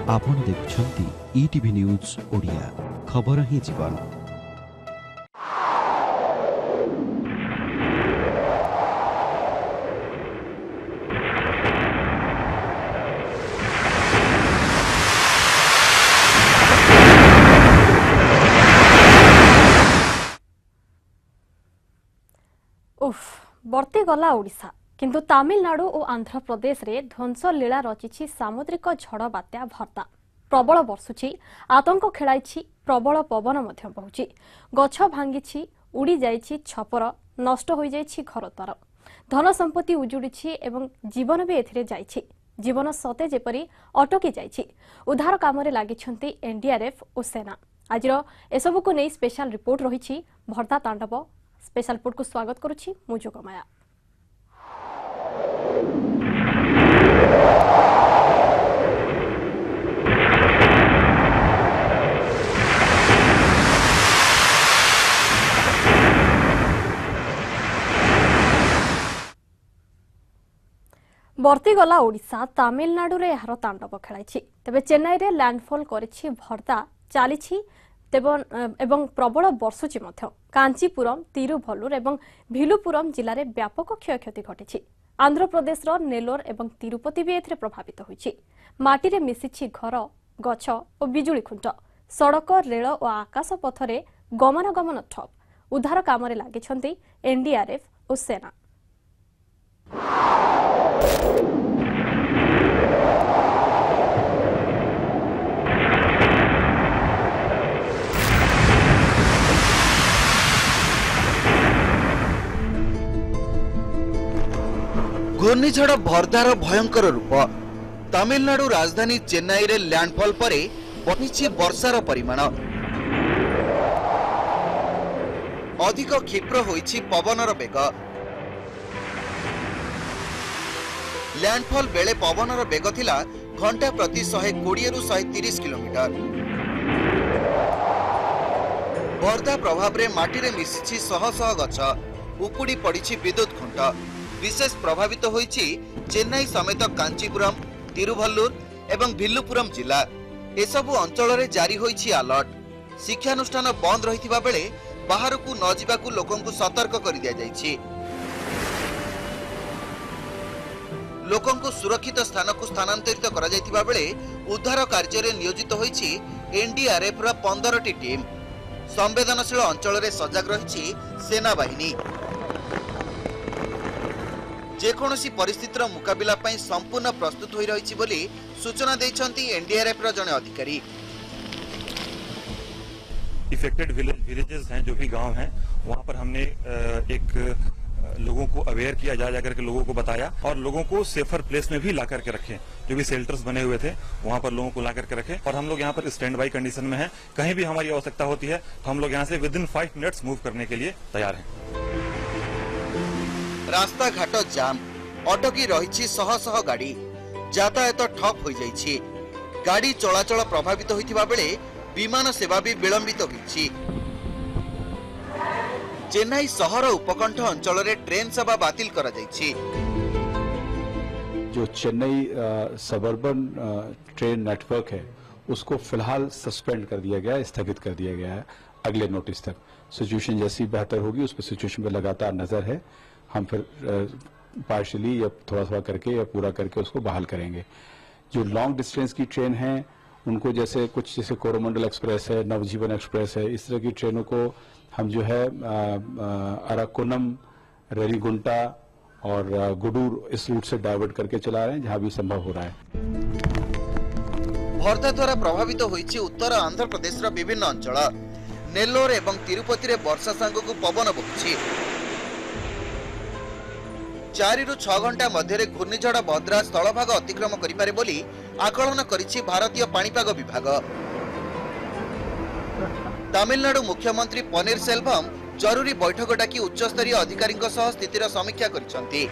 आपण देखुछंती ETV news Odia खबर ही जीवन। बर्ती गला ओडिशा किंतु तमिलनाडु और आंध्र प्रदेश रे ध्वंस लीला रचिछि सामुद्रिक झड़ बात्या भर्ता। प्रबल वर्षुछि, आतंक खेलाइछि, प्रबल पवन मध्य बहुछि, गछ भांगिछि, उड़ी जाइछि छपर, नष्ट होई जाइछि घरद्वार, धन संपत्ति उजुड़िछि एवं जीवन भी एथिरे जाइछि। जीवन सते जेपरि अटकी जाइछि। उद्धार कामरे लागिछन्ति एनडीआरएफ और सेना। आजिर एसबु को नै स्पेशल रिपोर्ट रहिछि भर्ता तांडव। स्पेशल रिपोर्ट को स्वागत करुछि मु जोगमाया। बर्ती गला ओडिशा, तमिलनाडु रे यार तांडव खेलाइछि। तेबे चेन्नई रे लैंडफॉल करिछि भर्ता चालिछि एवं प्रबल वर्षुची मध्य। कांचीपुरम, तिरुभल्लुर एवं भिलुपुरम जिले में व्यापक क्षयक्षति घटी। आंध्र प्रदेश नेलोर एवं तिरुपति भी एथिरे प्रभावित होइछि। माटी रे मिसिछि घर, गछ और बिजुली खुंट। सड़क, रेल और आकाश पथरे गमनागमन ठप। उद्धार कामरे लागिछन्ति एनडीआरएफ और सेना। घूर्णिझड़ भर्दार भयंकर रूप। तमिलनाडु राजधानी चेन्नई रे लैंडफॉल परे बढ़िछि वर्षार परिमाण। अधिक क्षिप्र होइछि पवनर बेग। लैंडफॉल बेले पवनर बेग थिला घंटा प्रति 120 रु 130 किलोमीटर। भर्दा प्रभाव रे माटी रे मिसिछि शह शह गछ, उपुड़ी पड़िछि विद्युत खुंट। विशेष प्रभावित होइछि चेन्नई समेत कांचीपुरम, तिरुभल्लुर एवं भिल्लुपुरम जिला। एसबु अंचल रे जारी होइछि अलर्ट। शिक्षानुष्ठान बंद रहिथिबा बेले बाहरकू न जिबाकू लोकंकू सतर्क करि दिया जाइछि। लोकंकू सुरक्षित स्थानकू स्थानांतरित करा जाइथिबा बेले उद्धार कार्य रे नियोजित होइछि एनडीआरएफ रा 15 टी टीम। संवेदनशील अंचल रे सजग रहिछि सेना बाहिनी। जेकोसी परिस्थितिर मुकाबिला पई संपूर्ण प्रस्तुत होई रहिछि बोली सूचना दैछन्ति एनडीआरएफ रा जने अधिकारी। इफेक्टेड विलेजेस हैं, जो भी गांव हैं, वहां पर हमने एक लोगों को अवेयर किया, जा जाकर के लोगों को बताया और लोगों को सेफर प्लेस में भी ला करके रखे। जो भी शेल्टर्स बने हुए थे वहां पर लोगों को ला करके रखे और हम लोग यहाँ पर स्टैंड बाई कंडीशन में हैं। कहीं भी हमारी आवश्यकता होती है तो हम लोग यहाँ से विदिन 5 मिनट्स मूव करने के लिए तैयार हैं। रास्ता घाट जाम, अटकी रही शह शह गाड़ी, यातायात ठप हो जाइछि। गाड़ी चलाचल प्रभावित होइथिबा बेले विमान सेवा भी विलंबित होइछि। चेन्नई शहर उपकंठ अंचल रे ट्रेन सेवा बातिल करा जाइछि। जो चेन्नई सबर्बन ट्रेन नेटवर्क है उसको फिलहाल सस्पेंड कर दिया गया है, स्थगित कर दिया गया है अगले नोटिस तक। सिचुएशन जैसी बेहतर होगी उस पर सिचुएशन पे लगातार नजर है। हम फिर पार्शियली या थोड़ा करके या पूरा करके उसको बहाल करेंगे। जो लॉन्ग डिस्टेंस की ट्रेन है उनको जैसे कोरोमंडल एक्सप्रेस है, नवजीवन एक्सप्रेस है, इस तरह की ट्रेनों को हम जो है अराकोनम, रेलीगुंटा और गुडूर इस रूट से डाइवर्ट करके चला रहे हैं जहां भी संभव हो रहा है। भर्ता द्वारा प्रभावित होइछि उत्तर आंध्र प्रदेश रा विभिन्न अंचल। नेल्लोर एवं तिरुपति रे वर्षा सांगकू पवन बहुछि। 4 रु 6 घंटा मध्य घूर्णिझड़ भद्रा स्थलभाग अतिक्रम करिपारे बोली आकलन करिछि भारतीय पाणीपाग विभाग। तमिलनाडु मुख्यमंत्री पनीरसेल्वम जरूरी बैठक डाकी उच्चस्तरीय अधिकारीଙ୍କ सह स्थितिर समीक्षा करिसंती।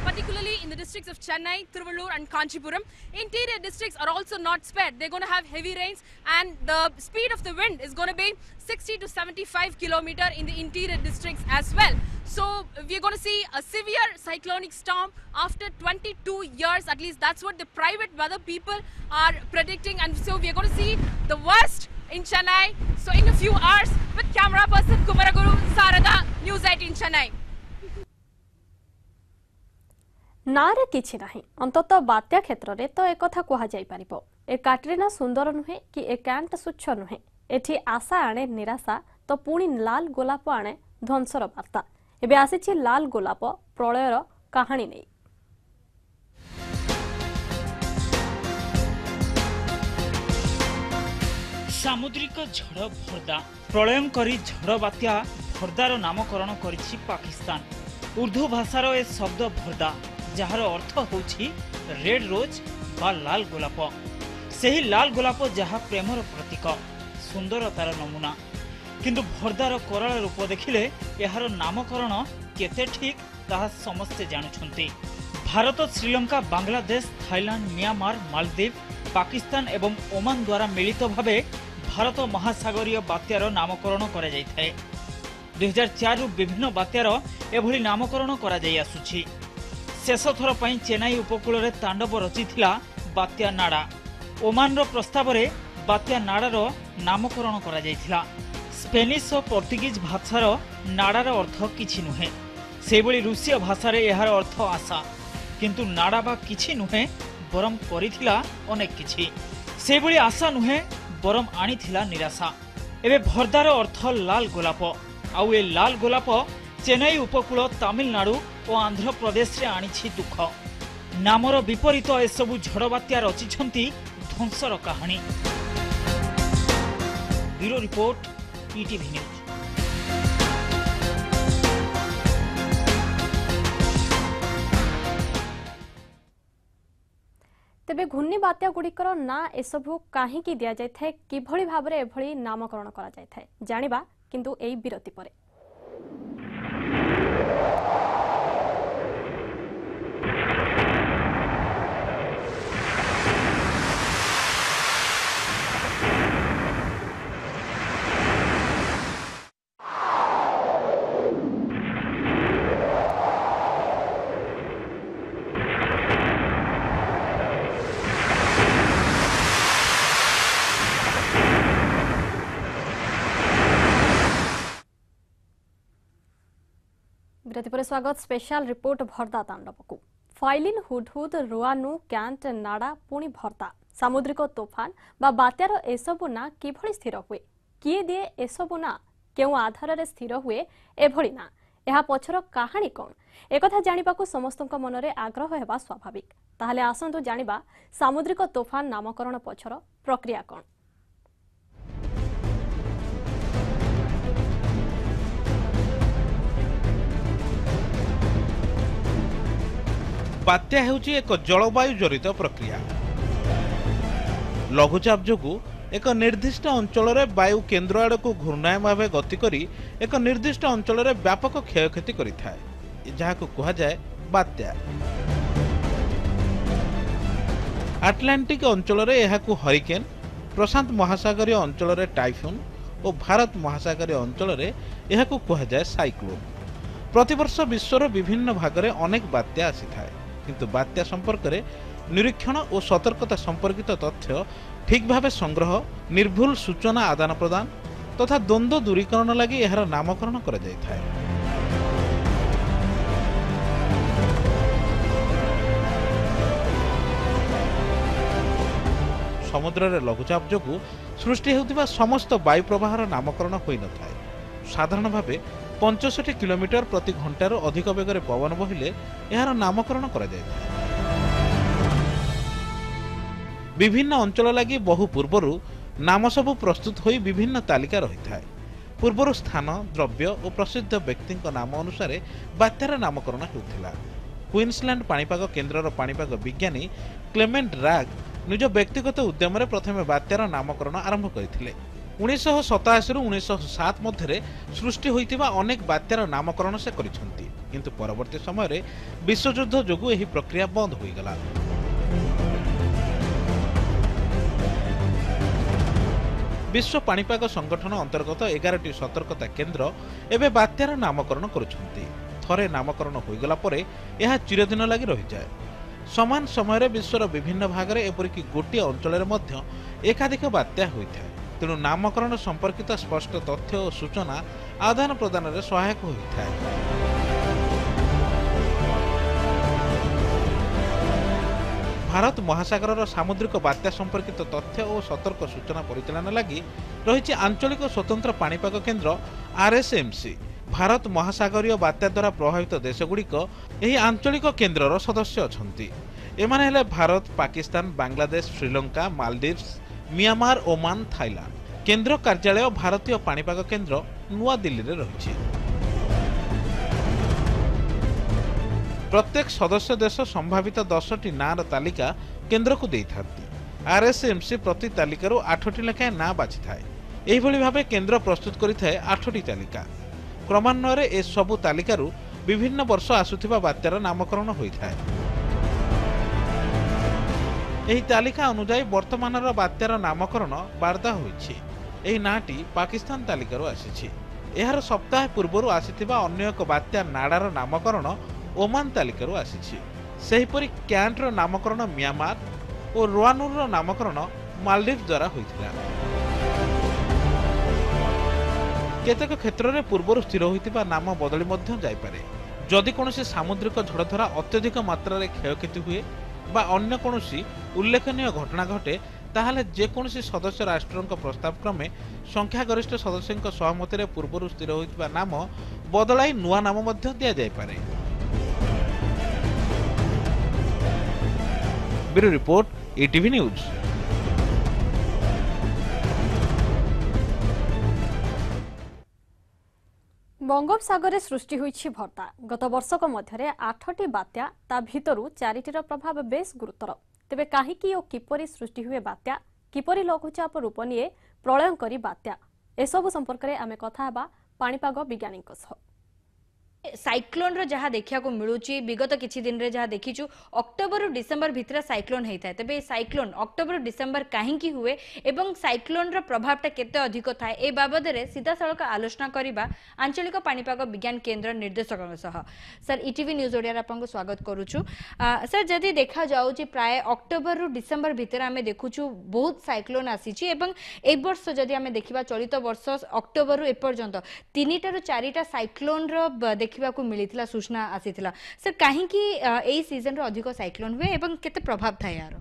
Particularly in the districts of Chennai, Tiruvallur and Kanchipuram. Interior districts are also not spared. They're going to have heavy rains and the speed of the wind is going to be 60 to 75 kilometer in the interior districts as well. So we're going to see a severe cyclonic storm after 22 years. At least that's what the private weather people are predicting. And so we're going to see the worst in Chennai. So in a few hours, with camera person Kumaraguru, Sarada, News 18 Chennai. नारे किछि नाही अंततः बात्या क्षेत्र रे तो एक कथा कहा जाई परिबो ए काटरीना सुंदर नुहे कि ए कैंट सुच्छ नुहे एठी आशा आणे निराशा तो पुणी लाल गोलाप आणे ध्वंसर वार्ता एबे आसीछि लाल गोलाप प्रलयर कहानी नै सामुद्रिक झड़ भर्दा प्रलयंकारी झड़ बात्या भर्दार नामकरण करिछि पाकिस्तान। उर्दू भाषार ए शब्द भर्दा जार अर्थ होछि रेड रोज बा लाल गोलाप। सेही लाल गोलाप जहा प्रेमर प्रतीक सुंदरतार नमूना किंतु भर्दार कराल रूप देखिले यार नामकरण केते ठीक ताहा समस्ते जानुछंती। भारत, श्रीलंका, बांग्लादेश, थाईलैंड, म्यांमार, मालदीव, पाकिस्तान एवं ओमान द्वारा मिलित भावे भारत महासागरीय बात्यार नामकरण करा जायथाय। 2004 विभिन्न बात्यार एभली नामकरण करा जाय आसुछि। शेष थर पई चेन्नई उपकूल रे तांडव रचिथिला बात्या नाडा। ओमान रो प्रस्ताव रे बात्या नाडार नामकरण करा जायथिला। स्पेनिश और पोर्तुगीज भाषार नाडार अर्थ किछि नुहे, सेबळी रूसीय भाषा रे एहार अर्थ आशा, किंतु नाडा बा किछि नुहे बरम करिथिला अनेक किछि। सेबळी आशा नुहे बरम आनिथिला निराशा। एबे भर्दार अर्थ लाल गोलाप आउ ए लाल गोलाप चेन्नई उपकूल तमिलनाडु और आंध्र प्रदेश रे आनिछि दुख। नामर विपरीत एसबु झड़ बात्या रचिछंती ध्वंसर कहानी। Bureau report, ETV news. तेबे घूर्णी बात्या गुड़िकर ना एसबु काहींकी दिया जाय थाए, किभଳି भाबरे एभଳି नामकरण करा जाय थाए जानिबा किंतु एई विरति परे। विरति पर स्वागत। स्पेशल रिपोर्ट भर्दा तांडव को फाइलिन हुडहुड रुआनु कैंट नाडा पुणी भर्दा सामुद्रिक तोफान बा बात्यार एसबु ना किभଳି स्थिर हुए, किए दिए एसबु ना, केउ आधार रे स्थिर हुए एभଳି ना, एहा पछर कहानी कोन एकथा जानिबाकू समस्तक मनरे आग्रह हेबा स्वाभाविक। ताहले आसंतु जानिबा सामुद्रिक तोफान नामकरण पछर प्रक्रिया कोन। बात्या हेउची एक जलवायु जनित प्रक्रिया। लघुचाप जोगु एक निर्दिष्ट अंचल रे वायु केन्द्र आड़ को घूर्णायमान भाव गति करी एक निर्दिष्ट अंचल रे व्यापक क्षयक्षति करिथाय, जहाको कुहा जाय बात्या। आटलांटिक अंचल रे एहाकु हरिकेन, प्रशांत महासागरीय अंचल रे टाइफून और भारत महासागरीय अंचल रे एहाकु कुहा जाय साइक्लोन। प्रतिवर्ष विश्वर विभिन्न भाग रे अनेक बात्या आसीथाय, किंतु बात्या संपर्क रे निरीक्षण और सतर्कता संपर्कित तथ्य ठीक भाव संग्रह, निर्भुल सूचना आदान प्रदान तथा द्वंद्व दूरीकरण लगी एहार नामकरण करा जायथाय। समुद्र रे लघुचाप जोगु सृष्टि हेउथिबा समस्त वायु प्रवाहर नामकरण होई नथाय। साधारण भावे 65 किलोमीटर प्रति घंटार अधिक बेगर पवन बहिले यार नामकरण करा जायथाय। विभिन्न अंचल लगी बहु पूर्वरु नाम सबु प्रस्तुत होई विभिन्न तालिका रही थाए। पूर्वरु स्थान, द्रव्य और प्रसिद्ध व्यक्ति नाम अनुसार बात्यार नामकरण हेउथिला। क्वींसलैंड पाणीपाग केन्द्रर पाणीपाग विज्ञानी क्लेमेंट राग निज व्यक्तिगत उद्यम प्रथम बात्यार नामकरण आरंभ करथिले। 1987 रु 1907 मध्य सृष्टि होइतिबा अनेक बात्यार नामकरण से करिसंती। किंतु परवर्ती समय विश्वयुद्ध जोगु एही प्रक्रिया बंद होईगला। विश्व पाणीपाग संगठन अंतर्गत 11टी सतर्कता केन्द्र एवं बात्यार नामकरण करुछंती। थरे नामकरण होईगला परे यह चिरदिन लगी रही जाए। समान समय विश्वर विभिन्न भाग में एपरिक गोटे अंचल में एकाधिक बात्या होता है। तेणु नामकरण संपर्कित स्पष्ट तथ्य और सूचना आदान प्रदान में सहायक होता है। भारत महासागर सामुद्रिक बात्या संपर्कित तथ्य और सतर्क सूचना परिचालन लगी रही आंचलिक स्वतंत्र पाणीपाग केन्द्र RSMC। भारत महासागरीय बात्या द्वारा प्रभावित देशगुड़िक यही आंचलिक केन्द्रर सदस्य अछंती। एमाने हेले Bharat, Pakistan, Bangladesh, Sri Lanka, Maldives, Myanmar, Oman, Thailand. केन्द्र कार्यालय भारतीय पाणीपाग केन्द्र नुआ दिल्ली रे रही। प्रत्येक सदस्य देश संभावित 10टी नार तालिका केन्द्र को देता। RSMC प्रति तालिकारु 8टी लेखाएं ना बाछि थाए। एही भली भाबे केन्द्र प्रस्तुत करिथाए 8टी तालिका। क्रमान्वये ए सबु तालिकारु विभिन्न वर्ष आसुथिबा बात्यार नामकरण होइथाए। एही तालिका अनुसार वर्तमानर बात्यार नामकरण बारदा होइछि। एही नाटी पाकिस्तान तालिकारु आसीछि। एहार सप्ताह पूर्वरु आसीथिबा अन्य एक बात्या नाडार नामकरण ओमान तालिकारु आसीछि। सेहिपरि क्यांटर नामकरण म्यांमार और रोआनुर नामकरण मालदीव द्वारा होइथिला। केतेक क्षेत्र में पूर्वर स्थिर होइतिबा नाम बदली मध्य जायपारे। जदि कोनोसी सामुद्रिक झड़ द्वारा अत्यधिक मात्रा रे क्षयक्षति हुए बा अन्य कोनोसी उल्लेखनीय घटना घटे ताहले जेकोनोसी सदस्य राष्ट्रक प्रस्ताव क्रमे संख्यागरिष्ठ सदस्यଙ୍କ सहमति पूर्वर स्थिर होइतिबा नाम बदलाई नुआ नाम मध्य दिया जायपारे। Bureau report ETV news. बंगोपसागर सृष्टि होइछि भर्ता। गत वर्षक मध्य 8टी बात्या ता भितरु 4टीर प्रभाव बेस गुरुतर। तेबे काहीकि ओ किपरि सृष्टि हुए बात्या, किपरि लघुचाप रूप निये प्रलयंकरी बात्या, एसबु संपर्क में आमे कथा हेबा पाणीपाग विज्ञानीक सह। साइक्लोन रो जहाँ देखा मिलूँ विगत किछि दिन रे जहाँ देखीचु अक्टोबर और डिसेम्बर भितर साइक्लोन होता है। तेबे साइक्लोन अक्टोबर और डिसेम्बर कहीं हुए एवं साइक्लोन रो प्रभावटा केते अधिक थाए ए बाबद रे सीधा सड़क आलोचना करिबा आंचलिक पाणीपाग विज्ञान केन्द्र निर्देशक सह। सर ETV न्यूज ओडिया आपको स्वागत करूछु। सर जदि देखा जाऊ प्राय अक्टोबर और डिसेम्बर भितर आमे देखुछु बहुत साइक्लोन आसीछि एवं ए वर्ष जदि आमे देखिबा चलित वर्ष अक्टोबर ए पर्यंत 3टा ରୁ 4टा साइक्लोन रो देखा मिली सूचना आसीथिला। सर कहीं एई सीजन रो अधिक साइक्लोन हुए एवं केते प्रभाव था यार?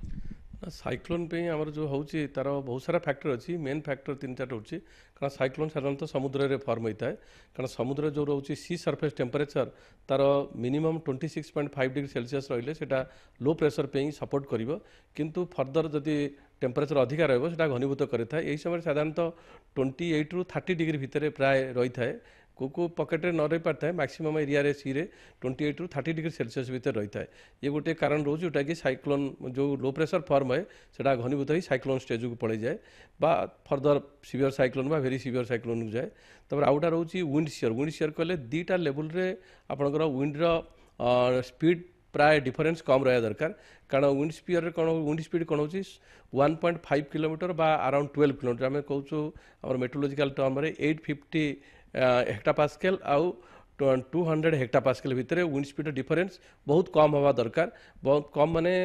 साइक्लोन पे हमर जो होउची तार बहुत सारा फैक्टर अछि। मेन फैक्टर 3-4 होउची कारण साइक्लोन साधारणतः समुद्र रे फॉर्म होता है। कारण समुद्र जो रोची सी सरफेस टेम्परेचर तार मिनिमम 26.5 डिग्री सेल्सियस रहिले सेटा लो प्रेशर पे ही सपोर्ट करिवो, किंतु फर्दर जदि टेम्परेचर अधिका रहबो सेटा घनीभूत करिथा। एही समय साधारणतः 28 ରୁ 30 डिग्री भितर प्राय रही थाए। को पकेट रे न रही पाता है। मैक्सिमम एरिया रे सी रे 28 ରୁ 30 डिग्री सेल्सियस भीतर रही है। ये गोटे कारण रोज जोटा कि साइक्लोन जो लो प्रेशर फॉर्म है सेटा घनीभूत ही साइक्लोन स्टेज को पड़े जाए बा फर्दर सीवियर साइक्लोन बा वेरी सीवियर साइक्लोन को जाए। तब आउटा रोची विंड शियर कहले 2टा लेवल रे आपनकर विंड रो स्पीड प्राय डिफरेंस कम रहा दरकार। कारण विंड स्पीड कौन विंड स्पीड कौन हो 1.5 किलोमीटर बा अराउंड 12 किलोमीटर आम कहूँ मेट्रोलॉजिकल टर्म रे 850 हेक्टापास्कल आउ 200 हेक्टापास्कल भितर विंड स्पीड डिफरेंस बहुत कम हवा दरकार। बहुत कम माने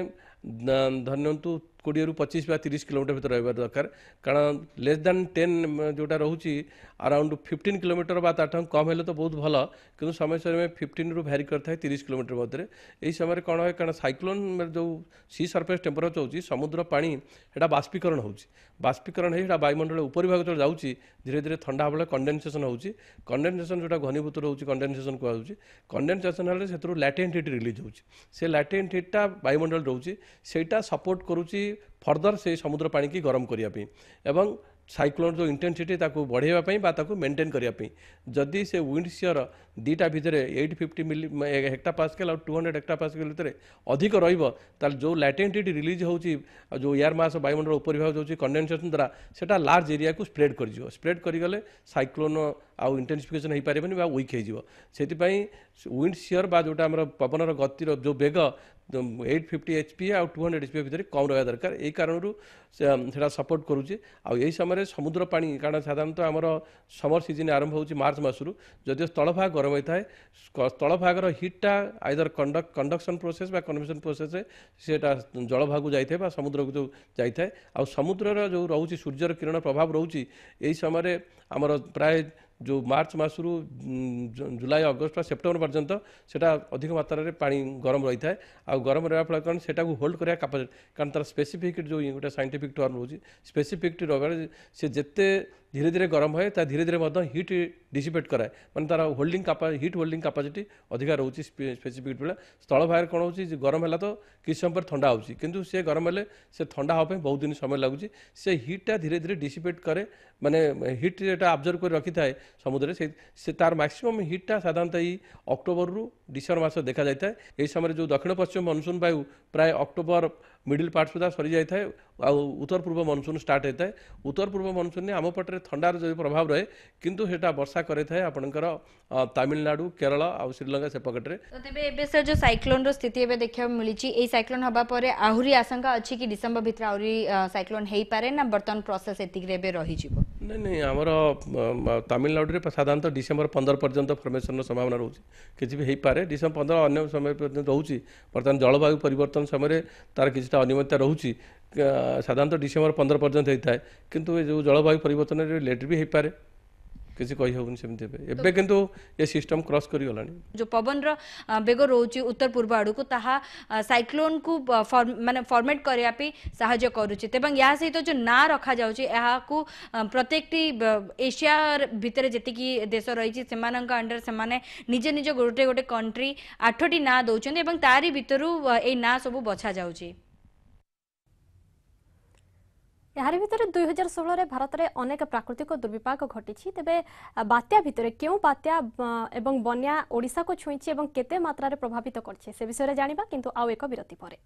धरनियंतु 20 ରୁ 25 बा 30 किलोमीटर भीतर रहा दरकार। कारण लेस दैन 10 जोटा रोची अराउंड 15 किलोमीटर बा ताठम कम हेले तो बहुत भल, किंतु समय समय में 15 ରୁ भैरी करता है 30 किलोमीटर मध्य। यही समय कौन है कारण साइक्लोन में जो सी सरफेस टेम्परेचर होची समुद्र पानी एटा बाष्पीकरण होची। बाष्पीकरण है वायुमंडल ऊपर भाग जो जाऊँगी धीरे धीरे ठंडा बेले कंडेनसेशन होची। कंडेनसेशन जोटा घनीभूत रोची कंडेनसेशन कहूँ। कंडेनसेशन हेले से लैटेंट हीट रिलीज होची। से लैटेंट हीटा वायुमंडल रोची सेटा सपोर्ट करुची फर्दर से समुद्र पानी की गरम करने एवं साइक्लोन जो इंटेंसिटी ताको बढ़ाइबा बा ताको मेंटेन करिया पई जदि से विंड शियर दीटा भितर 850 मिली हेक्टापास्कल और 200 हेक्टापास्कल भितर अधिक रहिबो ताल जो लैटेंट हीट रिलीज होची जो एयर मास वायुमंडल उपरिभाग होची कंडेंसेशन द्वारा सेटा लार्ज एरिया को स्प्रेड कर जिवो स्प्रेड करि गले साइक्लोन आउ इंटेंसिफिकेशन हो पारे बा वीक हो सेति पई विंड शियर बा जोटा हमर पवनर गतिर जो बेग 850 HP आ 200 HP भितर कम रहा दरकार यही कारण से सपोर्ट करुचे आई समय समुद्र पानी कारण साधारणतः आमर समर सीजन आरंभ हो मार्च मसरू जदिव स्थलभाग गरम होता है स्थलभागर हिटा आइदर कंडक्शन प्रोसेस बा कन्वेक्शन प्रोसेस सेटा जलभाग जाए समुद्र को जो जाए आ समुद्र जो रोचे सूर्यर किरण प्रभाव रोचे यही समय आमर प्राय जो मार्च मसरू जुलाई अगस्ट सेप्टेम्बर पर्यंत सेटा अधिक मात्रा रे पानी गरम रही है आ गरम रहा फल कारण सेटा को होल्ड करा कैपेसिटी कारण तार स्पेसिफिक जो गोटे साइंटिफिक टर्म रोची स्पेसिफिक रही से जिते धीरे धीरे गरम है धीरे धीरे हिट डिसिपेट कराए मैंने तार होल्डिंग हिट होल्डिंग कैपेसिटी अधिका रोची स्पेसिफिक बेला स्थल भाग कौन हो गरम है तो किस समय पर ठंडा होची किंतु से गरम हेले से ठंडा होगा बहुत दिन समय लगुच से हिटा धीरे धीरे डिसिपेट करे माने हिट जेटा ऑब्जर्व कर रखी था समुद्र से तार मैक्सिमम हिटा साधारणतः यही अक्टोबर रु डिसेम्बर मास देखा जाता है यही समय जो दक्षिण पश्चिम मनसून वायु प्राय अक्टोबर मिडिल पार्ट सुधा सरी जाए आ उत्तर पूर्व मनसून स्टार्ट होता है उत्तर पूर्व मनसून आम पटे थंडार जो प्रभाव रहे किंतु सेटा वर्षा करे थाए आपणकर तमिलनाडु केरल आ श्रीलंका से पकटे तेबे एबे सर जो साइक्लोन रो स्थिति एबे देखा मिली ए साइक्लोन हबा परे आहुरी आशंका अछि कि डिसेंबर भितर आहुरी साइक्लोन हेई पारे ना बर्तन प्रोसेस एतिक रे एबे रही जिवो नहीं नहीं आमर तमिलनाडु रे साधारणतः डिसेंबर 15 पर्यंत फॉर्मेशन संभावना रोची किछि भी हेई पारे डिसेंबर 15 अन्य समय पर्यंत रोची बर्तन जलवायु परिवर्तन समय तार किछटा अनियमितता रोची साधारणतः डिसेंबर 15 पर्यंत होता है किंतु जो जलवायु परिवर्तन लेट भी हो पारे किसी कही होनी सेमती एबे किंतु ये सिस्टम क्रॉस करी गलानी जो पवन रो बेग रोची उत्तर पूर्व आड़ू को ताहा साइक्लोन को माने फॉर्मेट करिया पे सहायता करूची तेबं या सहित जो ना रखा जाउची एहा को प्रत्येकटी एशिया भितर जेति की देश रही सेमानंका अंडर सेमाने निज निज गोटे गोटे कंट्री 8टी ना दउचन एवं तारी भितरु ए ना सब बछा जाउची यार भितर 2016 रे भारत रे अनेक प्राकृतिक दुर्विपाक घटी तेबे बात्या भितर क्यों बात्या एवं बन्या ओडिशा को छुईची एवं केते मात्रा रे प्रभावित करछे से विषय रे जानिबा किंतु आउ एक विरति परे।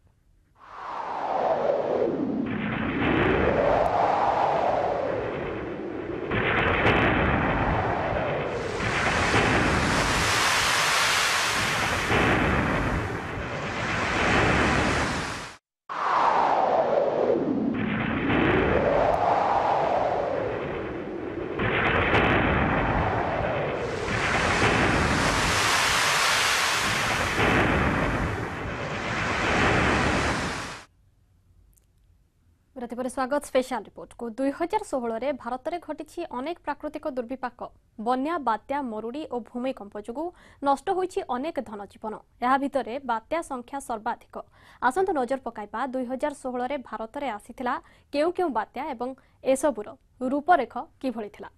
स्वागत स्पेशल रिपोर्ट को 2016 रे भारत रे घटी अनेक प्राकृतिक दुर्विपाक बन्या बात्या मरुड़ी और भूमिकंप जो नष्ट होईछि अनेक धन जीवन या भितर बात्या संख्या सर्वाधिक आसंत नजर पकाइबा 2016 रे भारत रे आसीथिला केउ केउ बात्या एवं एसबुर रूपरेख किभଳି थिला।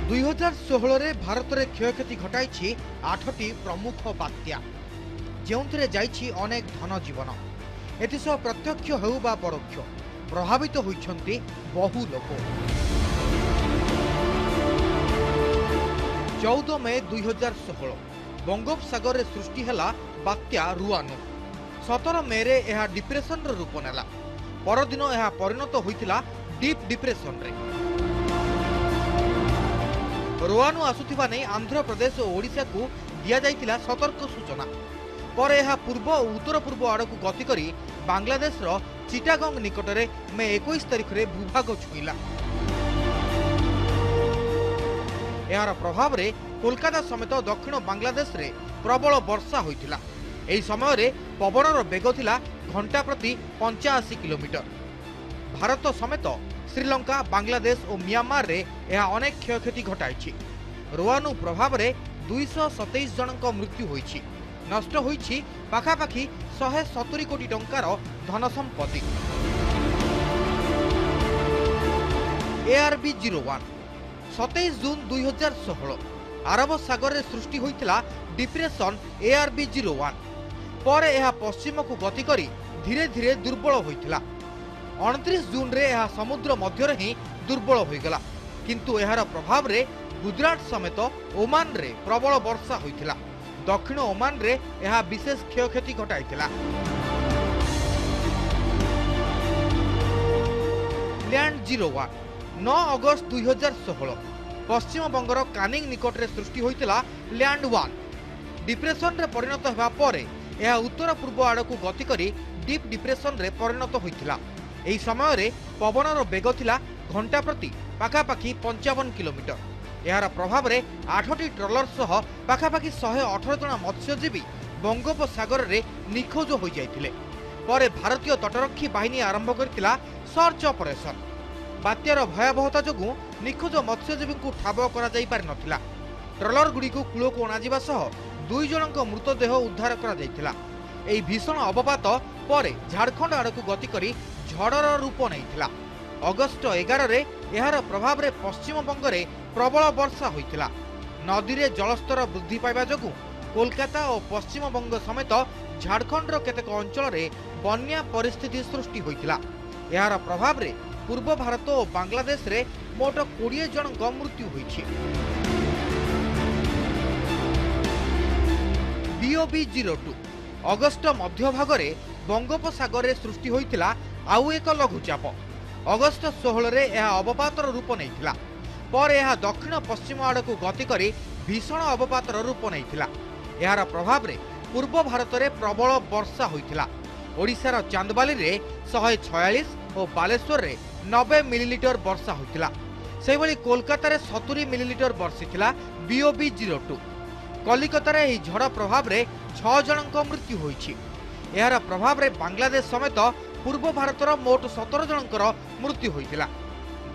2016 रे भारत रे क्षयक्षति घटाई 8टी प्रमुख बात्या जो जाइछि अनेक धन जीवन एथिसह प्रत्यक्ष हेउ बा परोक्ष प्रभावित होइछन्ति बहु लोक। 14 मई 2016 बंगोपसागर रे सृष्टि हला बात्या रुआनु। 17 मई रे एहा डिप्रेशन रो रूप नेला परदिन एहा परिणत होइतिला डीप डिप्रेशन रे। रुआनु आसुथिबा नै आंध्र प्रदेश और ओडिशा को दिया जाइतिला सतर्क सूचना पर यह पूर्व और उत्तर पूर्व आड़ को गति करी बांग्लादेश रो चिटागंग निकटरे मे 21 तारिख रे भूभाग छुईला। यार प्रभाव रे कोलकाता समेत दक्षिण बांग्लादेश रे प्रबल वर्षा होइतिला। एही समय रे पवनर बेग थिला घंटा प्रति 85 किलोमीटर। भारत समेत श्रीलंका बांग्लादेश और म्यांमार रे यह अनेक क्षयक्षति घटाई। रुआनु प्रभाव रे 227 जनक मृत्यु होईछि नष्ट होईछि पाखापाखि 170 कोटी टंकार धन संपत्ति। ARB01 27 जून 2016 अरब सागर रे सृष्टि होइतिला डिप्रेशन ARB01 ପରେ ଏହା ପଶ୍ଚିମକୁ ଗତି କରି ଧୀରେ ଧୀରେ ଦୁର୍ବଳ ହୋଇଥିଲା। 29 ଜୁନରେ ଏହା ସମୁଦ୍ର ମଧ୍ୟରେ ହିଁ ଦୁର୍ବଳ ହୋଇଗଲା, କିନ୍ତୁ ଏହାର ପ୍ରଭାବରେ ଗୁଜରାଟ ସमेତ ଓମାନରେ ପ୍ରବଳ ବର୍ଷା ହୋଇଥିଲା। ଦକ୍ଷିଣ ଓମାନରେ ଏହା ବିଶେଷ କ୍ଷୟକ୍ଷତି ଘଟାଇଥିଲା। ଲ୍ୟାଣ୍ଡ 01 9 ଅଗଷ୍ଟ 2016 ପଶ୍ଚିମବଙ୍ଗର କାନିଂ ନିକଟରେ ସୃଷ୍ଟି ହୋଇଥିଲା ଲ୍ୟାଣ୍ଡ 1। ଡିପ୍ରେସନରେ ପରିଣତ ହେବା ପରେ ଏହା ଉତ୍ତର ପୂର୍ବ ଆଡ଼କୁ ଗତି କରି ଡିପ୍ ଡିପ୍ରେସନରେ ପରିଣତ ହୋଇଥିଲା। ଏହି ସମୟରେ ପବନର ବେଗ ଥିଲା ଘଣ୍ଟା ପ୍ରତି ପାଖାପାଖି 55 କିଲୋମିଟର। ଏହାର ପ୍ରଭାବରେ 8ଟି ଟ୍ରଲର ସହ ପାଖାପାଖି 118 ଜଣ ମତ୍ସ୍ୟଜୀବୀ ବଙ୍ଗୋପସାଗରରେ ନିଖୋଜ ହୋଇଯାଇଥିଲେ। ପରେ ଭାରତୀୟ ତଟରକ୍ଷୀ ବାହିନୀ ଆରମ୍ଭ କରିଥିଲା ସର୍ଚ୍ଚ ଅପରେସନ। ବାତ୍ୟାର ଭୟାବହତା ଯୋଗୁଁ ନିଖୋଜ ମତ୍ସ୍ୟଜୀବୀଙ୍କୁ ଠାବ କରାଯାଇପାରିନଥିଲା। ଟ୍ରଲରଗୁଡ଼ିକୁ କୂଳକୁ ଅଣାଯିବା ସହ 2 ଜଣଙ୍କ ମୃତଦେହ ଉଦ୍ଧାର କରାଯାଇଥିଲା। ଏହି ଭୀଷଣ ଅବପାତ ପରେ ଝାଡ଼ଖଣ୍ଡ ଆଡ଼କୁ ଗତି କରି ଝଡ଼ର ରୂପ ନେଇଥିଲା। ଅଗଷ୍ଟ 11ରେ ଏହାର ପ୍ରଭାବରେ ପଶ୍ଚିମବଙ୍ଗରେ ପ୍ରବଳ ବର୍ଷା ହୋଇଥିଲା। ନଦୀରେ ଜଳସ୍ତର ବୃଦ୍ଧି ପାଇବା ଯୋଗୁଁ କୋଲକାତା ଓ ପଶ୍ଚିମବଙ୍ଗ ସମେତ ଝାଡ଼ଖଣ୍ଡର କେତେକ ଅଞ୍ଚଳରେ ବନ୍ୟା ପରିସ୍ଥିତି ସୃଷ୍ଟି ହୋଇଥିଲା। ଏହାର ପ୍ରଭାବରେ ପୂର୍ବ ଭାରତ ଓ ବାଂଲାଦେଶରେ ମୋଟ 20 ଜଣଙ୍କ ମୃତ୍ୟୁ ହୋଇଛି। BOB-02 ଅଗଷ୍ଟ ମଧ୍ୟଭାଗରେ ବଙ୍ଗୋପସାଗରରେ ସୃଷ୍ଟି ହୋଇଥିଲା ଆଉ ଏକ ଲଘୁଚାପ। ଅଗଷ୍ଟ 16ରେ ଏହା ଅବପାତର ରୂପ ନେଇଥିଲା। ପରେ ଏହା ଦକ୍ଷିଣ ପଶ୍ଚିମ ଆଡ଼କୁ ଗତି କରି ଭୀଷଣ ଅବପାତର ରୂପ ନେଇଥିଲା। ଏହାର ପ୍ରଭାବରେ ପୂର୍ବ ଭାରତରେ ପ୍ରବଳ ବର୍ଷା ହୋଇଥିଲା। ଓଡ଼ିଶାର ଚାନ୍ଦବାଲିରେ 146 ଓ ବାଲେଶ୍ୱରରେ 90 ମିଲିଲିଟର ବର୍ଷା ହୋଇଥିଲା। ସେହିଭଳି କୋଲକାତାରେ 70 ମିଲିଲିଟର ବର୍ଷିଥିଲା BOB-02। କଲିକତାରେ ଏହି ଝଡ଼ ପ୍ରଭାବରେ 6 ଜଣଙ୍କ ମୃତ୍ୟୁ ହୋଇଛି। ଏହାର ପ୍ରଭାବରେ ବାଂଲାଦେଶ ସମେତ ପୂର୍ବ ଭାରତର ମୋଟ 17 ଜଣଙ୍କର ମୃତ୍ୟୁ ହୋଇଥିଲା।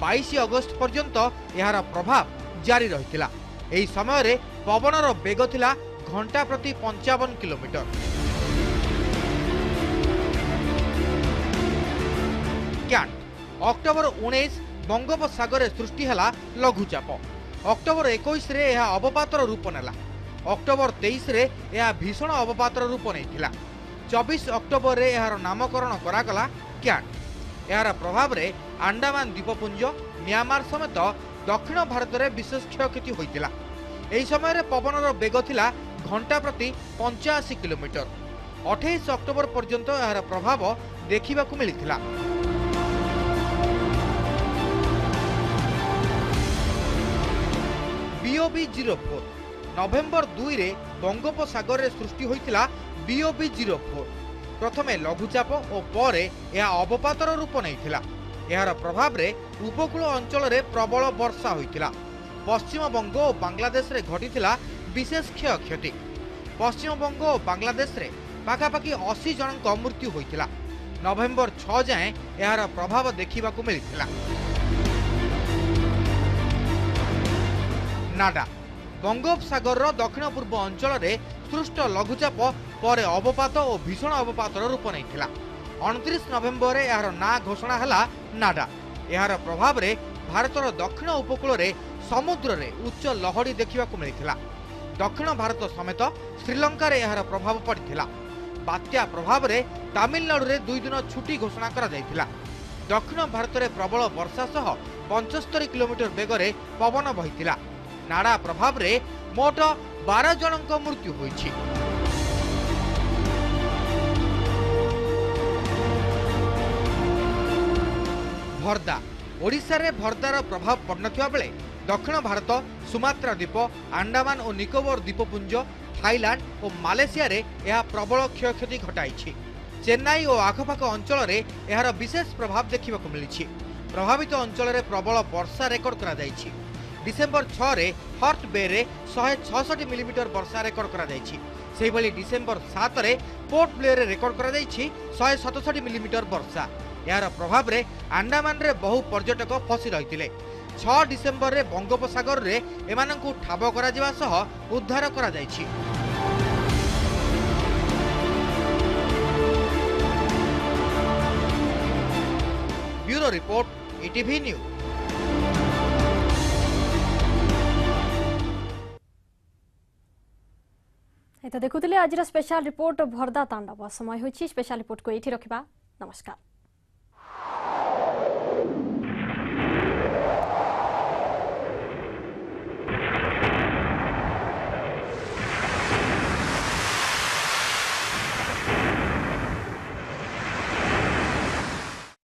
22 ଅଗଷ୍ଟ ପର୍ଯ୍ୟନ୍ତ ଏହାର ପ୍ରଭାବ ଜାରି ରହିଥିଲା। ଏହି ସମୟରେ ପବନର ବେଗ ଥିଲା ଘଣ୍ଟା ପ୍ରତି 55 କିଲୋମିଟର। କ୍ୟାଣ୍ଟ ଅକ୍ଟୋବର 19 ବଙ୍ଗୋପସାଗରରେ ସୃଷ୍ଟି ହେଲା ଲଘୁଚାପ। ଅକ୍ଟୋବର 21ରେ ଏହା ଅବପାତର ରୂପ ନେଲା। ଅକ୍ଟୋବର 23ରେ ଏହା ଭୀଷଣ ଅବପାତର ରୂପ ନେଇଥିଲା। 24 ଅକ୍ଟୋବରରେ ଏହାର ନାମକରଣ କରାଗଲା କ୍ୟାଣ୍ଟ। ଏହାର ପ୍ରଭାବରେ ଆଣ୍ଡାମାନ ଦ୍ୱୀପପୁଞ୍ଜ, म्यांमार समेत दक्षिण भारत में विशेष क्षयक्षति होता। यह समय पवनर बेग थिला घंटा प्रति 85 किलोमीटर। 28 अक्टोबर पर्यंत यार प्रभाव देखा मिलता। BOB-04 नवेम्बर 2 रे बंगोपसागर में सृष्टि होता। BOB-04 प्रथमे लघुचाप और परे यह अवपातर रूप नहीं। यार प्रभाव रे उपकूल अंचल रे प्रबल वर्षा होता। पश्चिम बंग और बांग्लादेश रे घटी विशेष क्षयक्षति। पश्चिम बंग और बांग्लादेश रे पाखापाखि 80 जन मृत्यु होता। नवेम्बर 6 जाए यार प्रभाव देखा मिलता। नाडा बंगोपसागर दक्षिण पूर्व अंचल रे सृष्ट लघुचाप पर अवपात और भीषण अवपातर रूप नहीं। 29 नवेम्बर यार ना घोषणा है नाडा। यार प्रभाव रे भारतर दक्षिण उपकूल रे समुद्र रे उच्च लहड़ी देखा मिलता। दक्षिण भारत समेत श्रीलंका रे यार प्रभाव पड़ता। बात्या प्रभाव रे तमिलनाडु रे 2 दिन छुट्टी घोषणा करा जायतिला। दक्षिण भारत रे प्रबल वर्षा सह 75 किलोमीटर बेगरे पवन बहितिला। नाडा प्रभाव रे मोट 12 जनक मृत्यु होईछि। भर्दा ओडिशा रे भर्दार प्रभाव पड़नथिबा बेले दक्षिण भारत सुमात्रा द्वीप, अंडमान और निकोबर द्वीपपुंज, थाईलैंड और मालेशिया रे यह प्रबल क्षयक्षति घटाई। चेन्नई और आखपाख अंचल रे यार विशेष प्रभाव देखा मिली। प्रभावित अंचल रे प्रबल वर्षा रेकर्ड करा जायछि। डिसेम्बर 6 रे हर्ट बे रे 166 मिलीमीटर वर्षा रेकर्ड करा जायछि। सेहि भली डिसेम्बर 7 रे पोर्ट ब्लेयर रे रेकर्ड करा जायछि 167 मिलीमीटर वर्षा। यार प्रभाव रे अंडमान रे बहु पर्यटक फसी रहितिले। 6 डिसेम्बर रे बंगोपसागर रे एमानंकु ठाब करा जिवा सह उद्धार करा जायछि। Bureau report, ETV news. ये तो देखुले आज स्पेशल रिपोर्ट भरदा तांडव समय होछि स्पेशल रिपोर्ट को एठी रखिबा नमस्कार।